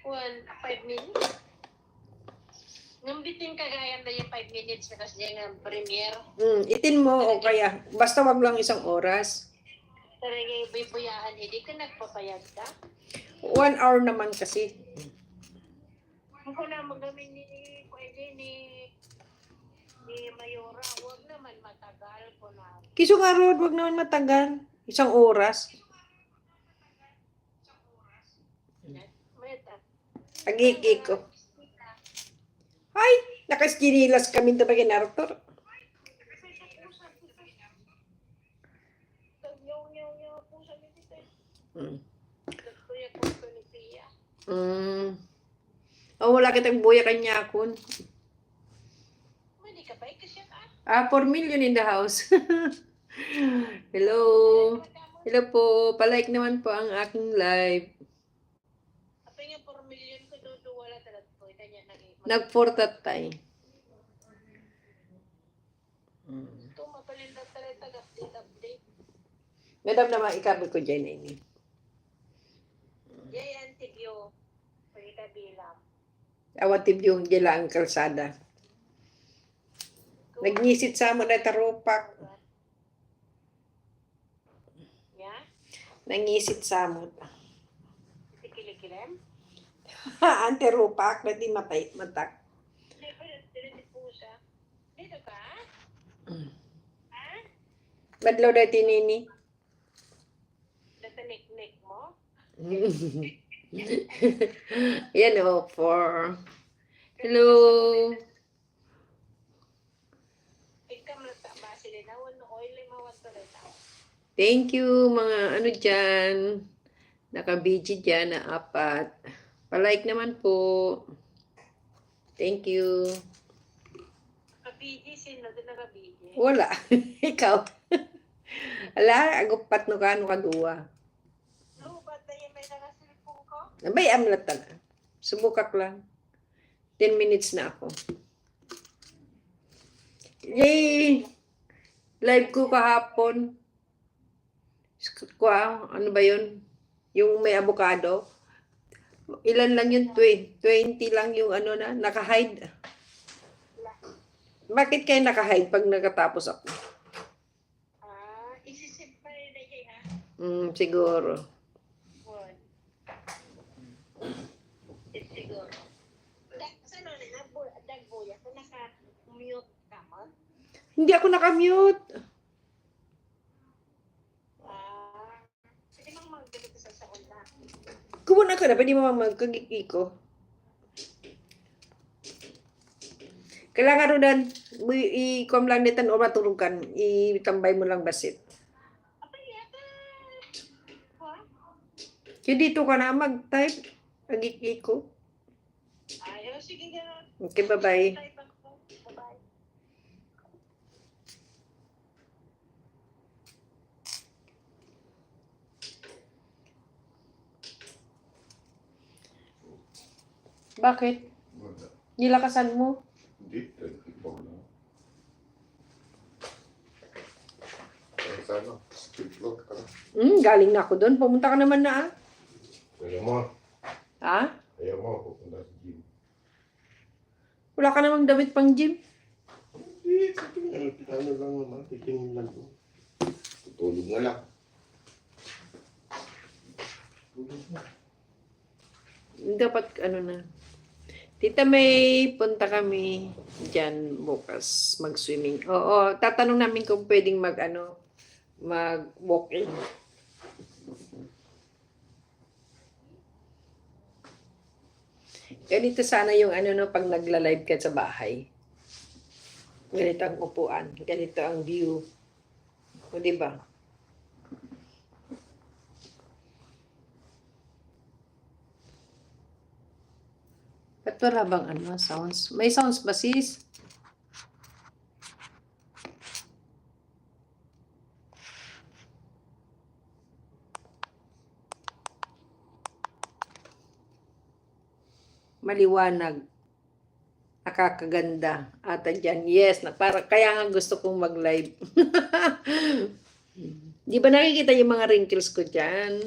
5 minutes. Ngambitin kagaya na yung 5 minutes na kasi yung premiere. Itin mo o kaya, basta wag lang isang oras. Talaga yung buyaan, hindi ka nagpapayag ka? 1 hour naman kasi. Ako na magamin ni Mayora, huwag naman matagal ko na. Kiso nga Rod, wag naman matagal. 1 oras. Agik ko. Ay, nakaskinilas kami ito bagay na Arthur. Oh, wala kitang buya kanya kun. 4 million in the house. Hello. Hello po. Palike naman po ang aking live. Nag-4 tayo. Madam naman, ikabi ko dyan na ini. Yan, tigyo. Pagkikabilang. Awatib yung gila ang kalsada. Nagnisit sa mo na tarupak. Yeah? Nangisit sa mo. Sikilikilem? Ang tarupak, na di matay, matak. Dito ka? Ha? Badlaw na tinini. Natanik-nik mo? Yan o, for... Hello. Thank you, mga ano dyan. Naka-BG dyan na 4. Palike naman po. Thank you. Naka-BG? Sino din naka-BG? Wala. Ikaw. Ala, agupat no ka, no kadua. Lubat na yung may nakasilpong ko? Abay, amlat na. Subukak lang. 10 minutes na ako. Yay! Live ko kahapon. Ano ba yun? Yung may avocado. Ilan lang yun? 20 lang yung ano na, naka-hide. Bakit kayo naka-hide pag nakatapos ako? Isisip pa rin na siya, ha? Siguro. Siguro. Saan na nagbuya? Kung naka-mute ka mo? Hindi ako naka-mute. Sige lang mag-ganito sa saon na. Kumuna ka na, pwede mo magkagikiko. Kailangan rodan, i-com lang nitan o maturugan, itambay mo lang basit. Kaya dito ka na mag-type, agikiko. Ayaw, sige gano'n. Okay, bye-bye. Bye-bye. Bakit? Nilakasan mo? Hindi, ikaw lang. Sana, skip load ka na. Galing na ako doon. Pumunta ka naman na, ah. Ayaw mo. Ha? Ayaw mo, pupunta sa gym. Wala ka namang damit pang gym. Hindi, ano lang naman, titingin lang to. Tutulog na lang. Tulog na. Dapat, ano na. Tita May, punta kami dyan bukas mag-swimming. Oo, tatanong namin kung pwedeng mag-walk-in. Ganito sana yung pag nagla-live ka sa bahay. Ganito ang upuan. Ganito ang view. O, diba? Ba't wala bang sounds? May sounds ba, sis? Maliwanag. Nakakaganda. Ata dyan. Yes, kaya nga gusto kong mag-live. Di ba nakikita yung mga wrinkles ko dyan?